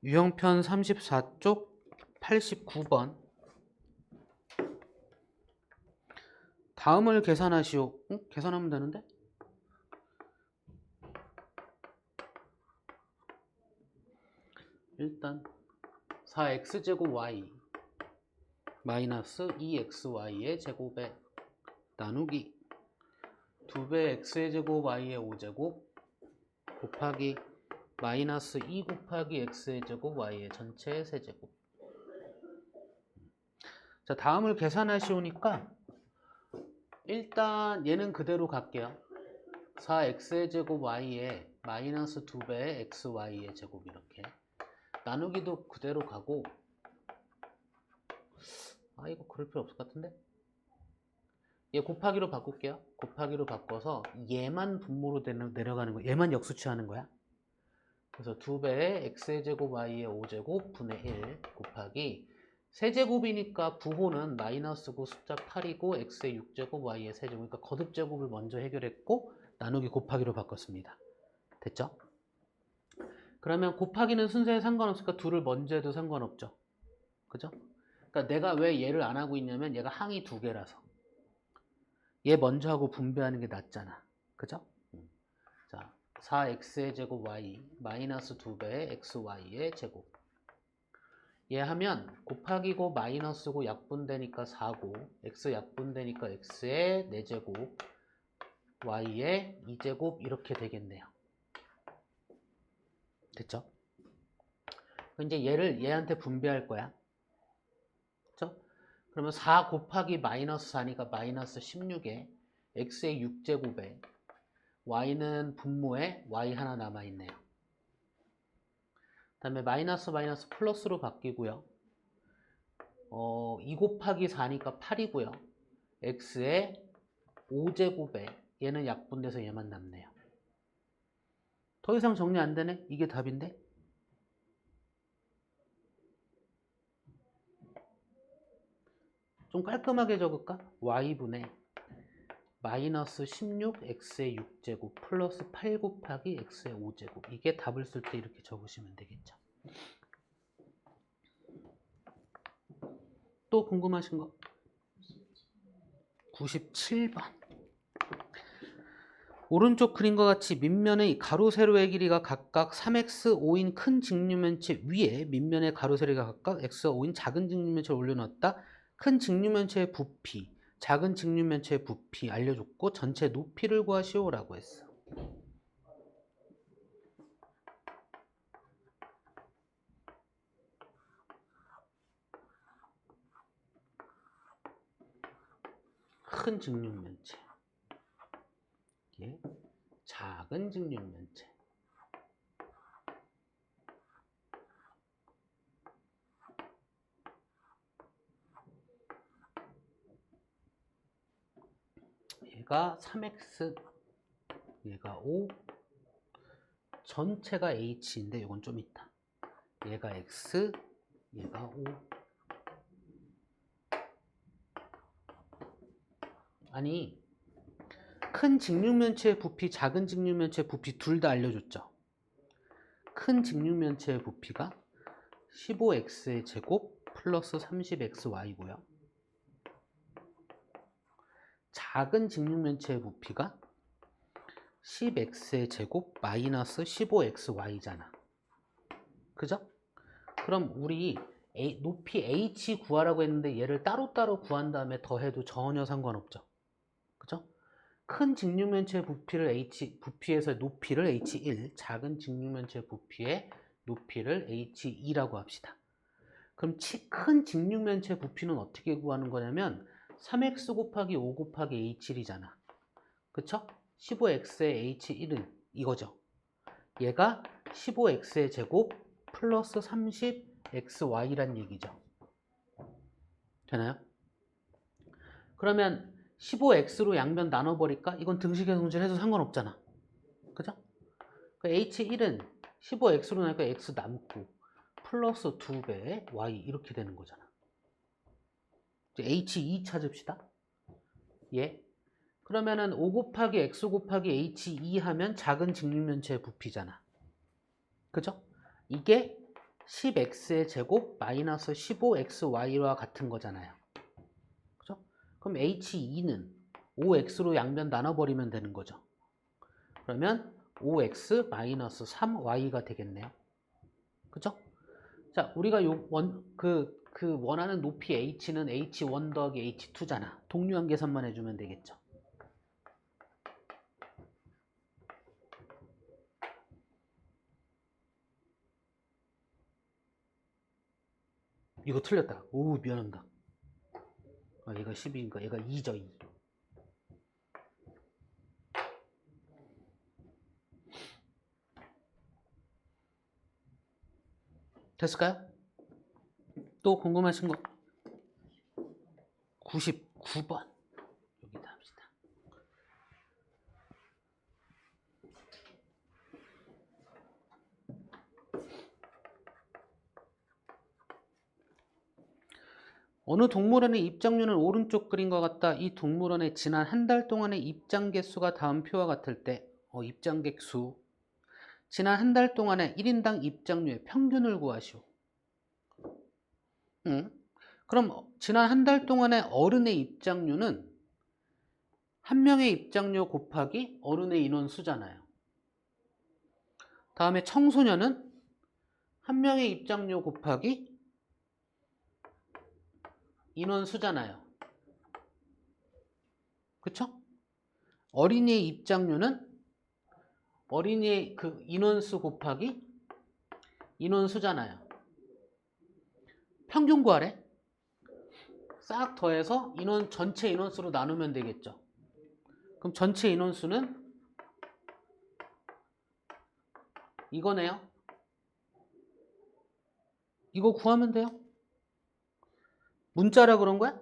유형편 34쪽 89번. 다음을 계산하시오. 응? 계산하면 되는데? 일단 4x제곱 y 마이너스 2xy의 제곱에 나누기 2배 x의 제곱 y의 5제곱 곱하기 마이너스 2 곱하기 x의 제곱 y의 전체 세제곱. 자, 다음을 계산하시오니까 일단 얘는 그대로 갈게요. 4x의 제곱 y에 마이너스 2배의 xy의 제곱 이렇게 나누기도 그대로 가고, 이거 그럴 필요 없을 것 같은데? 얘 곱하기로 바꿀게요. 곱하기로 바꿔서 얘만 분모로 내려가는 거, 얘만 역수치하는 거야. 그래서 2배의 x의 제곱 y의 5제곱 분의 1 곱하기 세제곱이니까 부호는 마이너스고 숫자 8이고 x의 6제곱 y의 세제곱, 그러니까 거듭제곱을 먼저 해결했고 나누기 곱하기로 바꿨습니다. 됐죠? 그러면 곱하기는 순서에 상관없으니까 2를 먼저 해도 상관없죠. 그죠? 그러니까 내가 왜 얘를 안 하고 있냐면 얘가 항이 2개라서 얘 먼저 하고 분배하는 게 낫잖아. 그죠? 자, 4x의 제곱 y 마이너스 2배의 xy의 제곱. 얘 하면 곱하기고 마이너스고 약분되니까 4고 x 약분되니까 x의 4제곱 y의 2제곱 이렇게 되겠네요. 됐죠? 이제 얘를 얘한테 분배할 거야. 그죠? 그러면 4 곱하기 마이너스 4니까 마이너스 16에 x의 6제곱에 y는 분모에 y 하나 남아있네요. 그 다음에 마이너스 마이너스 플러스로 바뀌고요. 2 곱하기 4니까 8이고요. x의 5제곱에 얘는 약분돼서 얘만 남네요. 더 이상 정리 안 되네? 이게 답인데? 좀 깔끔하게 적을까? y분의 마이너스 16 x의 6제곱 플러스 8 곱하기 x의 5제곱. 이게 답을 쓸 때 이렇게 적으시면 되겠죠. 또 궁금하신 거? 97번. 오른쪽 그림과 같이 밑면의 가로 세로의 길이가 각각 3x 5인 큰 직류면체 위에 밑면의 가로 세로가 각각 x 5인 작은 직류면체를 올려놓았다. 큰 직류면체의 부피, 작은 직류면체의 부피 알려줬고 전체 높이를 구하시오라고 했어. 큰 직류면체, 예? 작은 직류면체. 얘가 3x, 얘가 5, 전체가 h인데 이건 좀 있다. 얘가 x, 얘가 5. 아니, 큰 직육면체의 부피, 작은 직육면체의 부피 둘 다 알려줬죠. 큰 직육면체의 부피가 15x의 제곱 플러스 30xy고요. 작은 직육면체의 부피가 10x의 제곱 마이너스 15xy잖아. 그죠? 그럼 우리 높이 h 구하라고 했는데 얘를 따로따로 구한 다음에 더해도 전혀 상관없죠. 그죠? 큰 직육면체의 부피에서 높이를 h1, 작은 직육면체의 부피의 높이를 h2라고 합시다. 그럼 큰 직육면체의 부피는 어떻게 구하는 거냐면 3x 곱하기 5 곱하기 h1이잖아. 그쵸? 15x의 h1은 이거죠. 얘가 15x의 제곱 플러스 30xy란 얘기죠. 되나요? 그러면 15x로 양변 나눠버릴까? 이건 등식의 성질해도 상관없잖아. 그죠? 그 h1은 15x로 나니까 x 남고 플러스 2배의 y 이렇게 되는 거잖아. h2 찾읍시다. 예. 그러면은 5 곱하기 x 곱하기 h2 하면 작은 직육면체의 부피잖아. 그죠? 이게 10x의 제곱 마이너스 15xy와 같은 거잖아요. 그죠? 그럼 h2는 5x로 양변 나눠버리면 되는 거죠. 그러면 5x 마이너스 3y가 되겠네요. 그죠? 자, 우리가 원하는 높이 h는 h1 더하기 h2잖아. 동류한 계산만 해주면 되겠죠. 이거 틀렸다. 오, 미안합니다. 얘가 12니까 얘가 2죠, 2. 됐을까요? 또 궁금하신 거? 99번. 여기다 합시다. 어느 동물원의 입장료는 오른쪽 그림과 같다. 이 동물원에 지난 한 달 동안의 입장 개수가 다음 표와 같을 때 입장객 수. 지난 한 달 동안의 1인당 입장료의 평균을 구하시오. 그럼 지난 한 달 동안의 어른의 입장료는 한 명의 입장료 곱하기 어른의 인원수잖아요. 다음에 청소년은 한 명의 입장료 곱하기 인원수잖아요. 그쵸? 어린이의 입장료는 어린이의 그 인원수 곱하기 인원수잖아요. 평균 구하래. 싹 더해서 전체 인원수로 나누면 되겠죠. 그럼 전체 인원수는 이거네요. 이거 구하면 돼요. 문자라 그런 거야?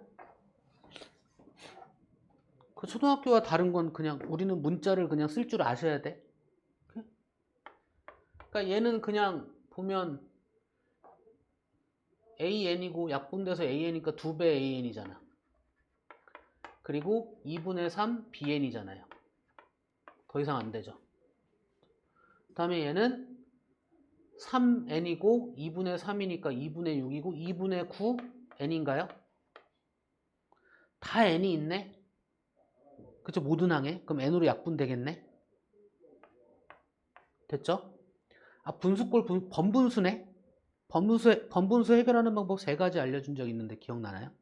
그 초등학교와 다른 건 그냥 우리는 문자를 그냥 쓸 줄 아셔야 돼. 그러니까 얘는 그냥 보면 AN이고 약분돼서 AN이니까 2배 AN이잖아. 그리고 2분의 3 BN이잖아요. 더 이상 안 되죠. 그 다음에 얘는 3N이고 2분의 3이니까 2분의 6이고 2분의 9 N인가요? 다 N이 있네. 그쵸? 모든 항에. 그럼 N으로 약분되겠네. 됐죠? 분수꼴 번분수네. 번분수 해결하는 방법 3가지 알려준 적 있는데 기억나나요?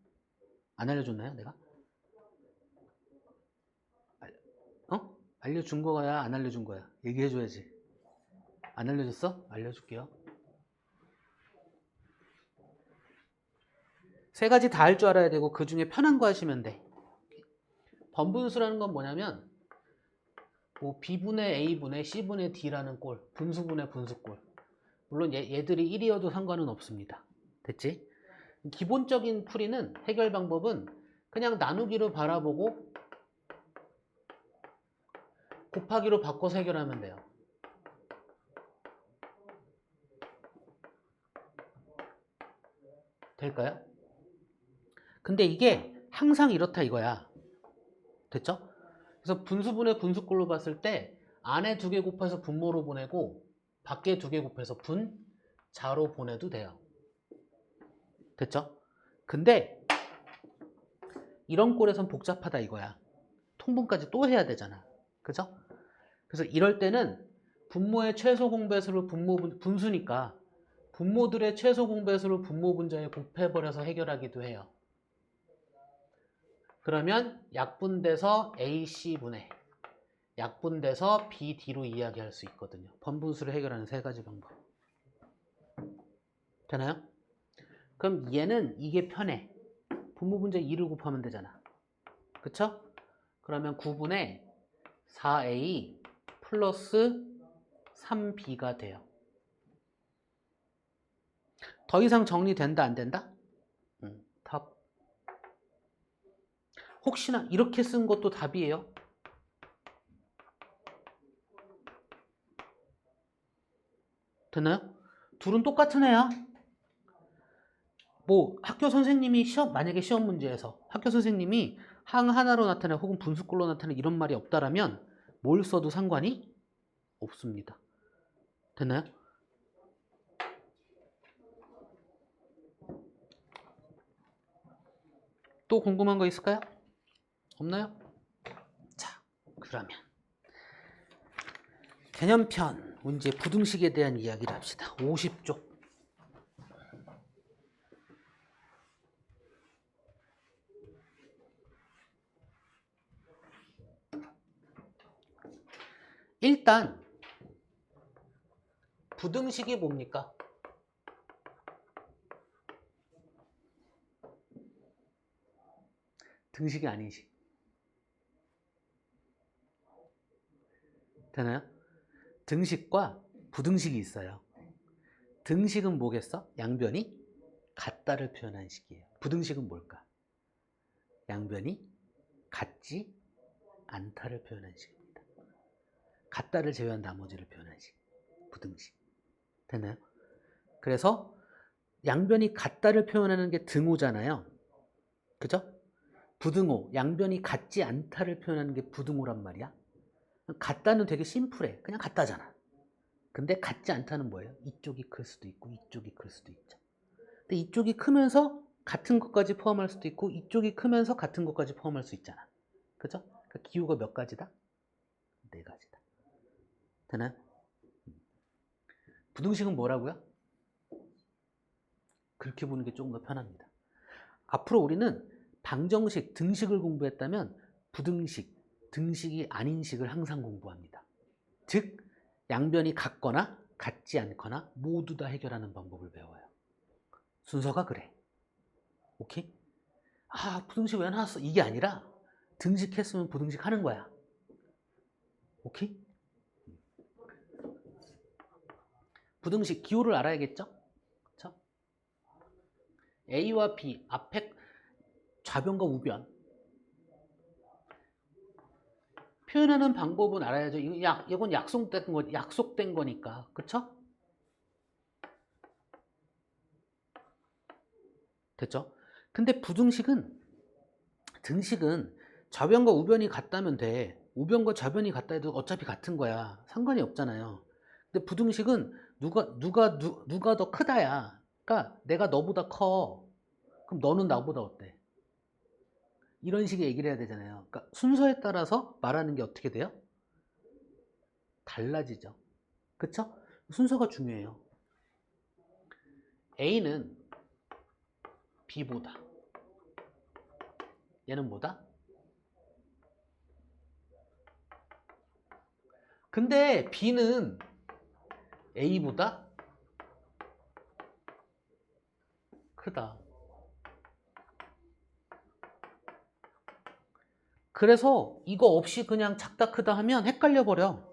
안 알려줬나요? 내가? 알려준 거야? 안 알려준 거야? 얘기해줘야지. 안 알려줬어? 알려줄게요. 3가지 다 할 줄 알아야 되고 그 중에 편한 거 하시면 돼. 번분수라는 건 뭐냐면 B분의 A분의 C분의 D라는 꼴, 분수분의 분수꼴. 물론 얘들이 1이어도 상관은 없습니다. 됐지? 기본적인 풀이는 해결 방법은 그냥 나누기로 바라보고 곱하기로 바꿔서 해결하면 돼요. 될까요? 근데 이게 항상 이렇다 이거야. 됐죠? 그래서 분수분의 분수꼴로 봤을 때 안에 2개 곱해서 분모로 보내고 밖에 2개 곱해서 분자로 보내도 돼요. 됐죠? 근데 이런 꼴에선 복잡하다 이거야. 통분까지 또 해야 되잖아. 그죠? 그래서 이럴 때는 분모의 최소 공배수를 분수니까 분모들의 최소 공배수를 분모 분자에 곱해버려서 해결하기도 해요. 그러면 약분돼서 AC분의 약분돼서 BD로 이야기할 수 있거든요. 번분수를 해결하는 3가지 방법. 되나요? 그럼 얘는 이게 편해. 분모 분자 2를 곱하면 되잖아. 그쵸? 그러면 9분의 4A 플러스 3B가 돼요. 더 이상 정리된다 안 된다? 답. 혹시나 이렇게 쓴 것도 답이에요? 되나요? 둘은 똑같은 애야. 학교 선생님이 만약에 시험 문제에서 학교 선생님이 항 하나로 나타내 혹은 분수꼴로 나타내 이런 말이 없다라면 뭘 써도 상관이 없습니다. 됐나요? 또 궁금한 거 있을까요? 없나요? 자, 그러면 개념편 문제 부등식에 대한 이야기를 합시다. 50쪽. 일단 부등식이 뭡니까? 등식이 아닌 식. 되나요? 등식과 부등식이 있어요. 등식은 뭐겠어? 양변이 같다를 표현한 식이에요. 부등식은 뭘까? 양변이 같지 않다를 표현한 식입니다. 같다를 제외한 나머지를 표현한 식. 부등식. 되나요? 그래서 양변이 같다를 표현하는 게 등호잖아요. 그죠? 부등호, 양변이 같지 않다를 표현하는 게 부등호란 말이야. 같다는 되게 심플해. 그냥 같다잖아. 근데 같지 않다는 뭐예요? 이쪽이 클 수도 있고 이쪽이 클 수도 있죠. 근데 이쪽이 크면서 같은 것까지 포함할 수도 있고 이쪽이 크면서 같은 것까지 포함할 수 있잖아. 그죠? 그러니까 기호가 몇 가지다? 4가지다. 되나요? 부등식은 뭐라고요? 그렇게 보는 게 조금 더 편합니다. 앞으로 우리는 방정식, 등식을 공부했다면 부등식, 등식이 아닌 식을 항상 공부합니다. 즉 양변이 같거나 같지 않거나 모두 다 해결하는 방법을 배워요. 순서가 그래. 오케이? 아, 부등식 왜 나왔어? 이게 아니라 등식 했으면 부등식 하는 거야. 오케이? 부등식 기호를 알아야겠죠? 그쵸? A와 B 앞에 좌변과 우변 표현하는 방법은 알아야죠. 이건 약속된 거니까. 그쵸? 됐죠? 근데 부등식은 등식은 좌변과 우변이 같다면 돼. 우변과 좌변이 같다 해도 어차피 같은 거야. 상관이 없잖아요. 근데 부등식은 누가 더 크다야. 그러니까 내가 너보다 커. 그럼 너는 나보다 어때? 이런 식의 얘기를 해야 되잖아요. 그러니까 순서에 따라서 말하는 게 어떻게 돼요? 달라지죠. 그쵸? 순서가 중요해요. A는 B보다 얘는 뭐다? 근데 B는 A보다 크다. 그래서 이거 없이 그냥 작다 크다 하면 헷갈려 버려.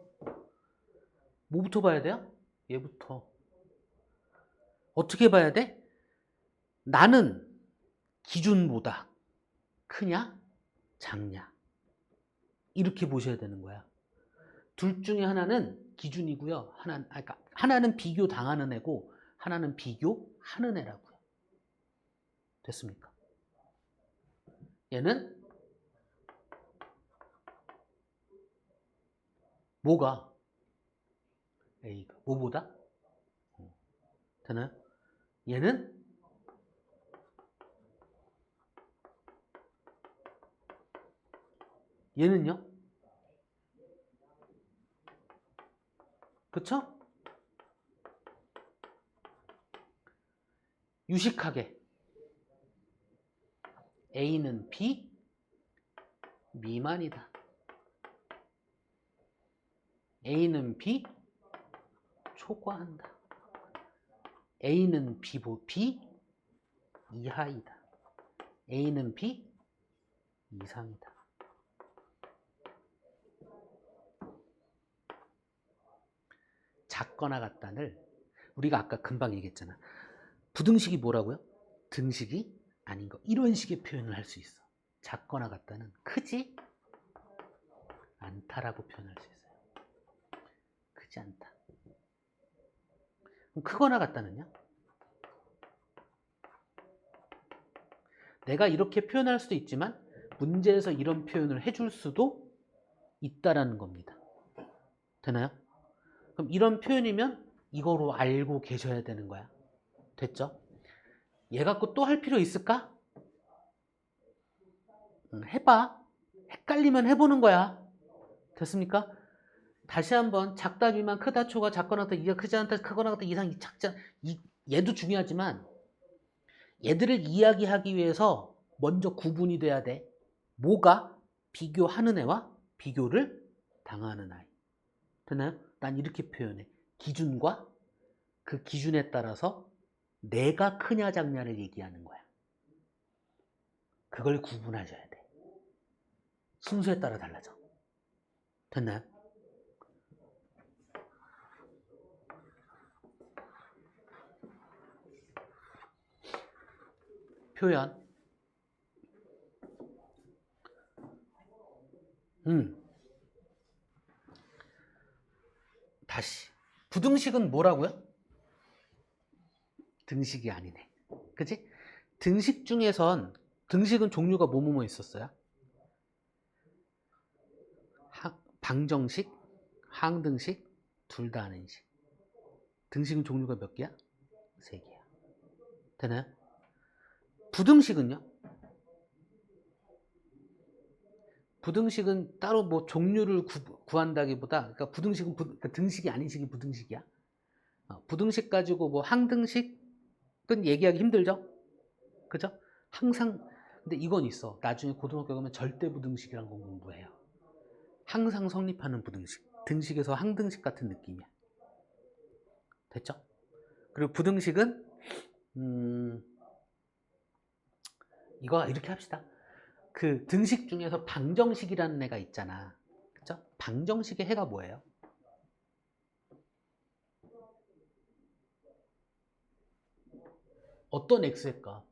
뭐부터 봐야 돼요? 얘부터. 어떻게 봐야 돼? 나는 기준보다 크냐? 작냐? 이렇게 보셔야 되는 거야. 둘 중에 하나는 기준이고요. 하나는 비교 당하는 애고 하나는 비교하는 애라고요. 됐습니까? 얘는 뭐가? A가 뭐보다? 되나요? 얘는요? 그쵸? 유식하게 A는 B 미만이다. A는 B 초과한다. A는 B 이하이다. A는 B 이상이다. 작거나 같다를 우리가 아까 금방 얘기했잖아. 부등식이 뭐라고요? 등식이 아닌 거. 이런 식의 표현을 할 수 있어. 작거나 같다는 크지 않다라고 표현할 수 있어요. 크지 않다. 그럼 크거나 같다는요? 내가 이렇게 표현할 수도 있지만 문제에서 이런 표현을 해줄 수도 있다라는 겁니다. 되나요? 그럼 이런 표현이면 이거로 알고 계셔야 되는 거야. 됐죠? 얘 갖고 또 할 필요 있을까? 해봐. 헷갈리면 해보는 거야. 됐습니까? 다시 한번 작다 비만 크다 초가 작거나 같다 이가 크지 않다 크거나 같다 이상 작자 얘도 중요하지만 얘들을 이야기하기 위해서 먼저 구분이 돼야 돼. 뭐가 비교하는 애와 비교를 당하는 아이. 되나요? 난 이렇게 표현해. 기준과 그 기준에 따라서 내가 크냐 작냐를 얘기하는 거야. 그걸 구분하셔야 돼. 순서에 따라 달라져. 됐나요? 표현. 다시. 부등식은 뭐라고요? 등식이 아니네. 그치? 등식 중에선 등식은 종류가 뭐뭐뭐 있었어요? 방정식, 항등식, 둘 다 아는 식. 등식은 종류가 몇 개야? 3개야. 되나요? 부등식은요? 부등식은 따로 뭐 종류를 구한다기보다, 그러니까 부등식은 그러니까 등식이 아닌 식이 부등식이야. 부등식 가지고 뭐 항등식은 얘기하기 힘들죠? 그죠? 항상, 근데 이건 있어. 나중에 고등학교 가면 절대 부등식이란 거 공부해요. 항상 성립하는 부등식. 등식에서 항등식 같은 느낌이야. 됐죠? 그리고 부등식은, 이거 이렇게 합시다. 그 등식 중에서 방정식이라는 애가 있잖아. 그죠? 방정식의 해가 뭐예요? 어떤 x의 값?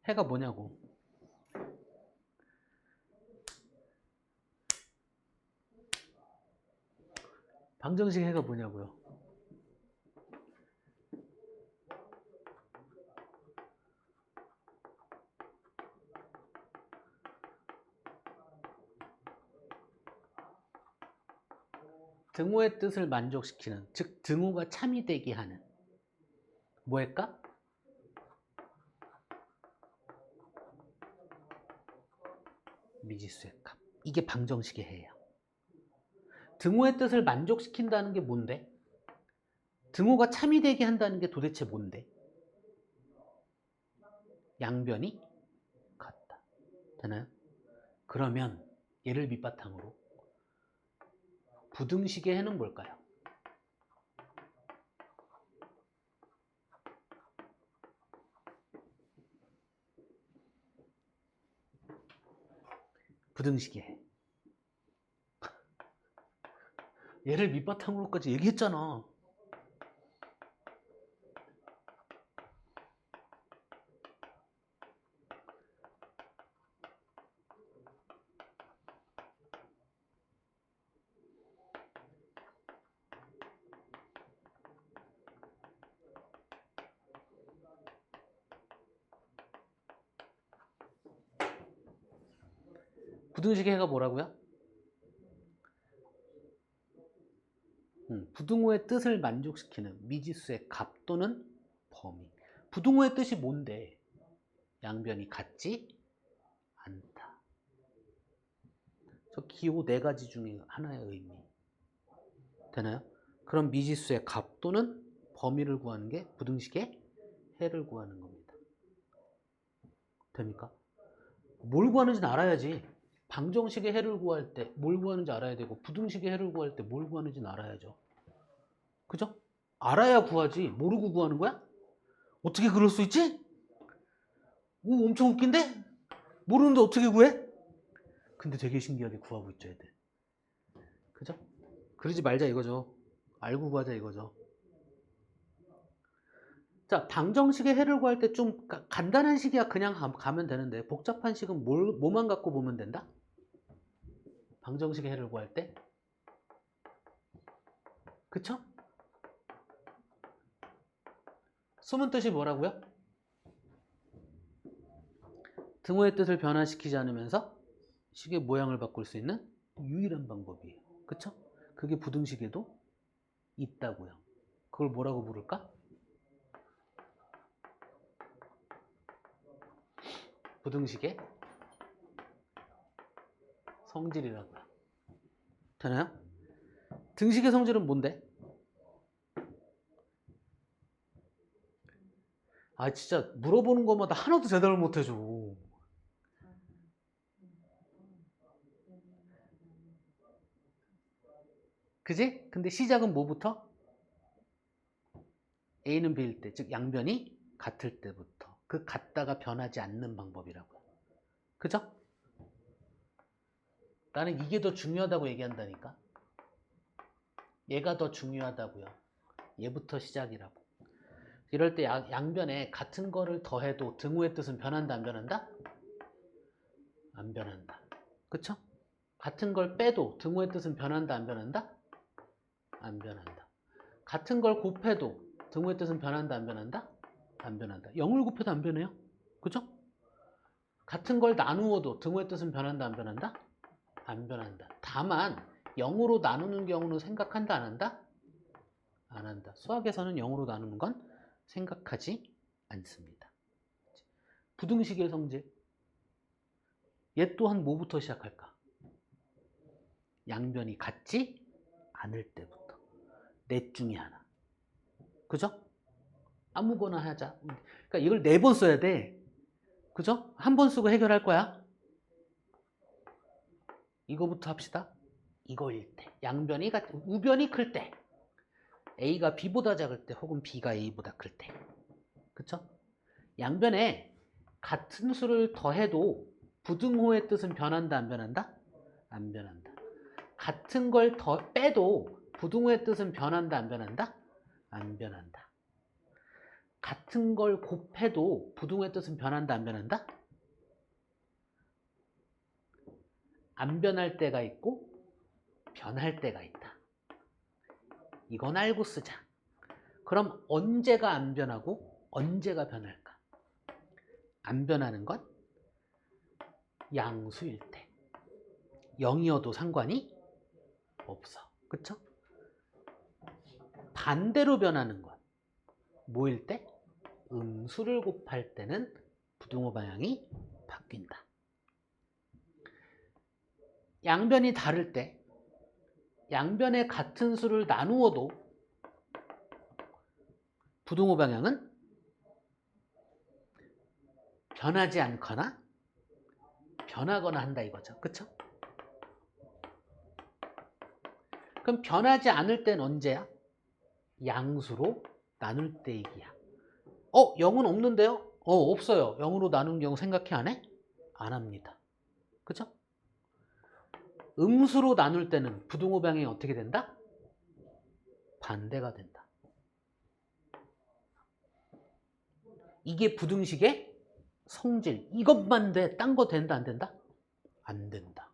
해가 뭐냐고. 방정식 해가 뭐냐고요. 등호의 뜻을 만족시키는, 즉 등호가 참이 되게 하는 뭐일까? 미지수의 값. 이게 방정식의 해예요. 등호의 뜻을 만족시킨다는 게 뭔데? 등호가 참이 되게 한다는 게 도대체 뭔데? 양변이 같다. 되나요? 그러면 얘를 밑바탕으로 부등식의 해는 뭘까요? 부등식의 해. 얘를 밑바탕으로까지 얘기했잖아. 부등식의 해가 뭐라고요? 부등호의 뜻을 만족시키는 미지수의 값 또는 범위. 부등호의 뜻이 뭔데? 양변이 같지 않다. 저 기호 4가지 중에 하나의 의미. 되나요? 그럼 미지수의 값 또는 범위를 구하는 게 부등식의 해를 구하는 겁니다. 됩니까? 뭘 구하는지는 알아야지. 방정식의 해를 구할 때 뭘 구하는지 알아야 되고 부등식의 해를 구할 때 뭘 구하는지는 알아야죠. 그죠? 알아야 구하지. 모르고 구하는 거야? 어떻게 그럴 수 있지? 오, 엄청 웃긴데? 모르는데 어떻게 구해? 근데 되게 신기하게 구하고 있죠, 애들. 그죠? 그러지 말자 이거죠. 알고 구하자 이거죠. 자, 방정식의 해를 구할 때 좀 간단한 식이야 그냥 가면 되는데 복잡한 식은 뭐만 갖고 보면 된다? 방정식의 해를 구할 때. 그쵸? 숨은 뜻이 뭐라고요? 등호의 뜻을 변화시키지 않으면서 식의 모양을 바꿀 수 있는 유일한 방법이에요. 그쵸? 그게 부등식에도 있다고요. 그걸 뭐라고 부를까? 부등식의 성질이라고요. 되나요? 등식의 성질은 뭔데? 아 진짜 물어보는 것마다 하나도 대답을 못 해줘. 그지? 근데 시작은 뭐부터? A는 B일 때, 즉 양변이 같을 때부터. 그 같다가 변하지 않는 방법이라고요. 그죠? 나는 이게 더 중요하다고 얘기한다니까. 얘가 더 중요하다고요. 얘부터 시작이라고. 이럴 때 양변에 같은 거를 더해도 등호의 뜻은 변한다 안 변한다? 안 변한다. 그쵸? 같은 걸 빼도 등호의 뜻은 변한다 안 변한다? 안 변한다. 같은 걸 곱해도 등호의 뜻은 변한다 안 변한다? 안 변한다. 0을 곱해도 안 변해요. 그죠? 같은 걸 나누어도 등호의 뜻은 변한다 안 변한다? 안 변한다. 다만 0으로 나누는 경우는 생각한다 안 한다? 안 한다. 수학에서는 0으로 나누는 건 생각하지 않습니다. 부등식의 성질. 얘 또한 뭐부터 시작할까? 양변이 같지 않을 때부터. 넷 중에 하나. 그죠? 아무거나 하자. 그러니까 이걸 4번 써야 돼. 그죠? 한 번 쓰고 해결할 거야. 이거부터 합시다. 이거일 때. 양변이 우변이 클 때. A가 B보다 작을 때 혹은 B가 A보다 클 때. 그쵸? 양변에 같은 수를 더해도 부등호의 뜻은 변한다 안 변한다? 안 변한다. 같은 걸 더 빼도 부등호의 뜻은 변한다 안 변한다? 안 변한다. 같은 걸 곱해도 부등호의 뜻은 변한다 안 변한다? 안 변할 때가 있고 변할 때가 있다. 이건 알고 쓰자. 그럼 언제가 안 변하고 언제가 변할까? 안 변하는 건 양수일 때. 0이어도 상관이 없어. 그쵸? 반대로 변하는 건 뭐일 때? 음수를 곱할 때는 부등호 방향이 바뀐다. 양변이 다를 때 양변의 같은 수를 나누어도 부등호 방향은 변하지 않거나 변하거나 한다 이거죠. 그쵸? 그럼 변하지 않을 땐 언제야? 양수로 나눌 때 얘기야. 0은 없는데요? 없어요. 0으로 나눈 경우 생각해 안 해? 안 합니다. 그죠? 음수로 나눌 때는 부등호 방향이 어떻게 된다? 반대가 된다. 이게 부등식의 성질. 이것만 돼. 딴 거 된다 안 된다? 안 된다.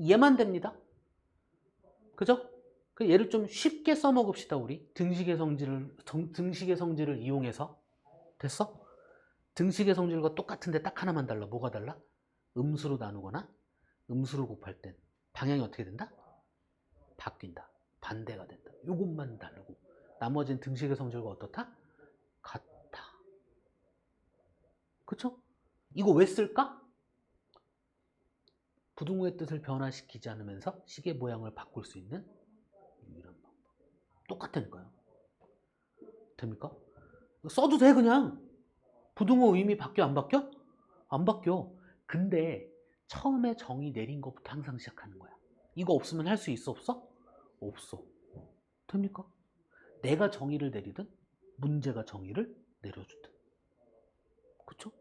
얘만 됩니다. 그죠? 얘를 좀 쉽게 써먹읍시다 우리. 등식의 성질을 이용해서. 됐어? 등식의 성질과 똑같은데 딱 하나만 달라. 뭐가 달라? 음수로 나누거나 음수를 곱할 땐 방향이 어떻게 된다? 바뀐다. 반대가 된다. 이것만 다르고 나머지는 등식의 성질과 어떻다? 같다. 그쵸? 이거 왜 쓸까? 부등호의 뜻을 변화시키지 않으면서 식의 모양을 바꿀 수 있는 유일한 방법. 똑같다니까요. 됩니까? 써도 돼 그냥. 부등호 의미 바뀌어 안 바뀌어? 안 바뀌어. 근데 처음에 정의 내린 것부터 항상 시작하는 거야. 이거 없으면 할 수 있어 없어? 없어. 됩니까? 내가 정의를 내리든 문제가 정의를 내려주든. 그쵸?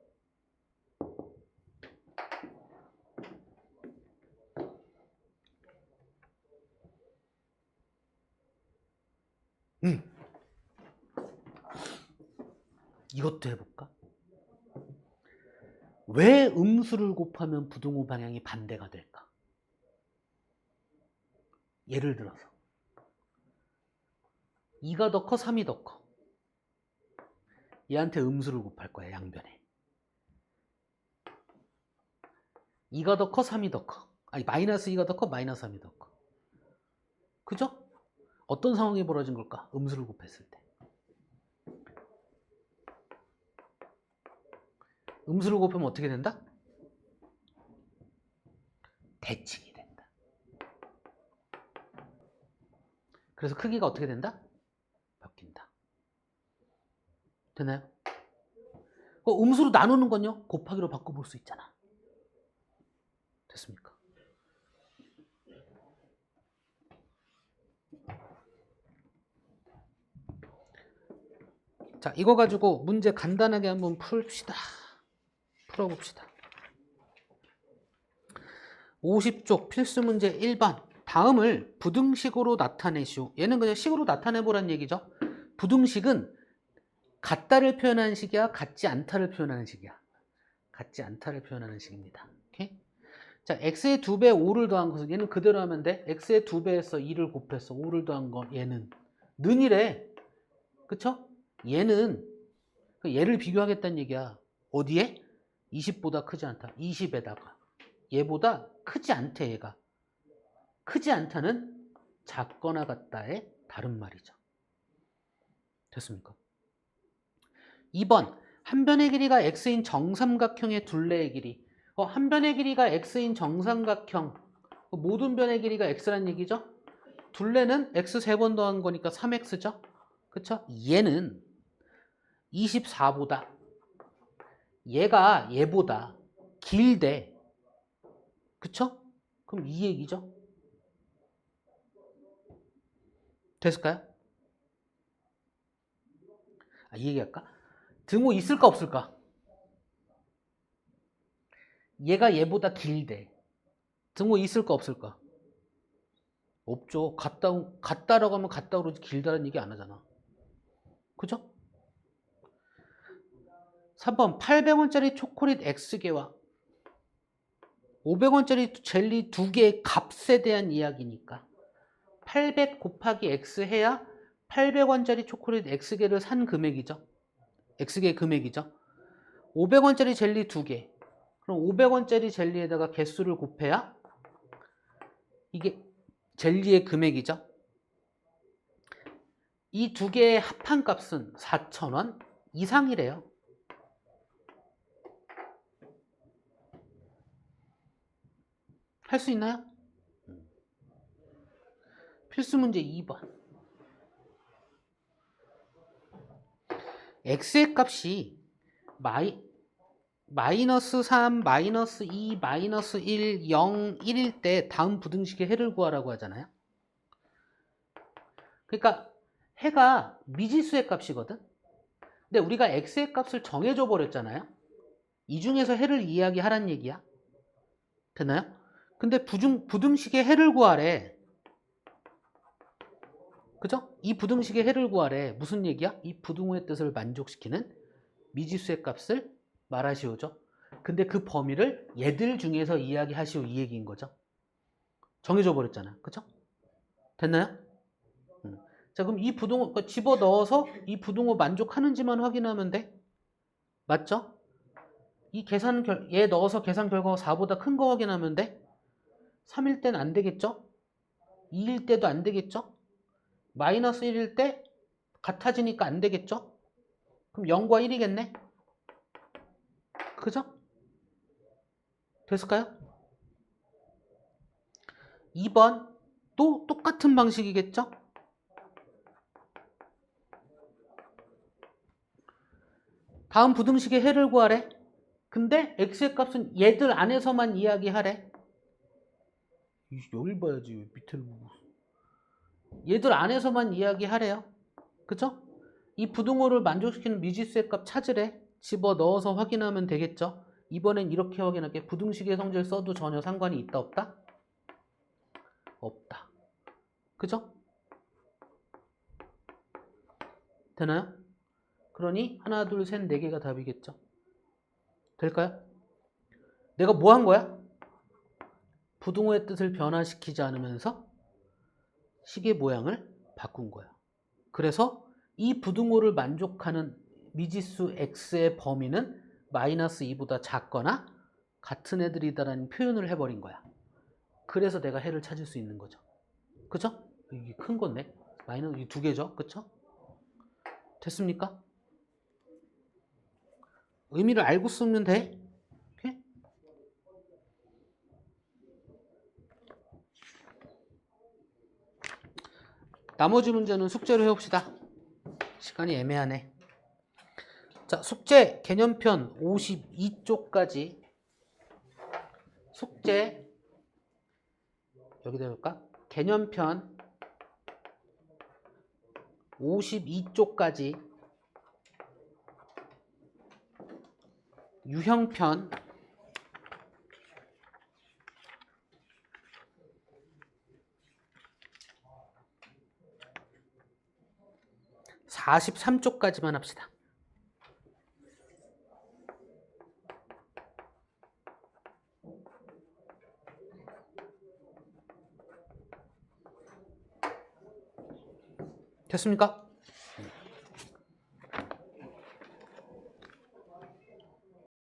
이것도 해볼까? 왜 음수를 곱하면 부등호 방향이 반대가 될까? 예를 들어서 2가 더 커 3이 더 커. 얘한테 음수를 곱할 거야 양변에. 2가 더 커 3이 더 커. 아니 마이너스 2가 더 커 마이너스 3이 더 커. 그죠? 어떤 상황이 벌어진 걸까? 음수를 곱했을 때. 음수를 곱하면 어떻게 된다? 대칭이 된다. 그래서 크기가 어떻게 된다? 바뀐다. 되나요? 음수로 나누는 건요, 곱하기로 바꿔볼 수 있잖아. 됐습니까? 자, 이거 가지고 문제 간단하게 한번 풀어봅시다. 50쪽 필수 문제 1번. 다음을 부등식으로 나타내시오. 얘는 그냥 식으로 나타내보란 얘기죠. 부등식은 같다를 표현하는 식이야, 같지 않다를 표현하는 식이야. 같지 않다를 표현하는 식입니다. 오케이? 자, x의 2배 5를 더한 것은 얘는 그대로 하면 돼. x의 2배에서 2를 곱해서 5를 더한 건 얘는 는이래. 그쵸? 얘는 얘를 비교하겠다는 얘기야. 어디에? 20보다 크지 않다. 20에다가 얘보다 크지 않대. 얘가 크지 않다는 작거나 같다의 다른 말이죠. 됐습니까? 2번 한 변의 길이가 x인 정삼각형의 둘레의 길이. 한 변의 길이가 x인 정삼각형, 모든 변의 길이가 x란 얘기죠. 둘레는 x 3번 더한 거니까 3x죠. 그쵸? 얘는 24보다 얘가 얘보다 길대. 그쵸? 그럼 이 얘기죠. 됐을까요? 이 얘기할까? 등호 있을까 없을까? 얘가 얘보다 길대. 등호 있을까 없을까? 없죠. 같다라고 하면 같다 그러지 길다는 얘기 안 하잖아. 그죠? 3번 800원짜리 초콜릿 X개와 500원짜리 젤리 2개의 값에 대한 이야기니까 800 곱하기 X 해야 800원짜리 초콜릿 X개를 산 금액이죠. X개 금액이죠. 500원짜리 젤리 2개. 그럼 500원짜리 젤리에다가 개수를 곱해야 이게 젤리의 금액이죠. 이 두 개의 합한 값은 4,000원 이상이래요. 할 수 있나요? 필수 문제 2번. x의 값이 마이너스 3, 마이너스 2, 마이너스 1, 0, 1일 때 다음 부등식의 해를 구하라고 하잖아요. 그러니까 해가 미지수의 값이거든. 근데 우리가 x의 값을 정해줘 버렸잖아요. 이 중에서 해를 이야기하란 얘기야. 되나요? 근데 부등식의 해를 구하래. 그죠? 이 부등식의 해를 구하래. 무슨 얘기야? 이 부등호의 뜻을 만족시키는 미지수의 값을 말하시오죠. 근데 그 범위를 얘들 중에서 이야기하시오 이 얘기인 거죠. 정해져 버렸잖아. 그죠? 됐나요? 자, 그럼 이 부등호 집어넣어서 이 부등호 만족하는지만 확인하면 돼. 맞죠? 얘 넣어서 계산 결과가 4보다 큰 거 확인하면 돼. 3일 때는 안 되겠죠? 2일 때도 안 되겠죠? 마이너스 1일 때 같아지니까 안 되겠죠? 그럼 0과 1이겠네? 그죠? 됐을까요? 2번 또 똑같은 방식이겠죠? 다음 부등식의 해를 구하래. 근데 x의 값은 얘들 안에서만 이야기하래. 여길 봐야지 밑에를 보고. 얘들 안에서만 이야기하래요. 그죠? 이 부등호를 만족시키는 미지수의 값 찾으래. 집어넣어서 확인하면 되겠죠? 이번엔 이렇게 확인할게. 부등식의 성질 써도 전혀 상관이 있다 없다? 없다. 그죠? 되나요? 그러니 하나 둘 셋 네 개가 답이겠죠? 될까요? 내가 뭐 한 거야? 부등호의 뜻을 변화시키지 않으면서 식의 모양을 바꾼 거야. 그래서 이 부등호를 만족하는 미지수 x의 범위는 마이너스 2보다 작거나 같은 애들이다라는 표현을 해버린 거야. 그래서 내가 해를 찾을 수 있는 거죠. 그죠? 이게 큰 건데. 마이너스 이 두 개죠. 그쵸? 됐습니까? 의미를 알고 쓰면 돼. 오케이? 나머지 문제는 숙제로 해봅시다. 시간이 애매하네. 자, 숙제 개념편 52쪽까지 숙제 여기다 해볼까? 개념편 52쪽까지 유형편 43쪽까지만 합시다. 됐습니까?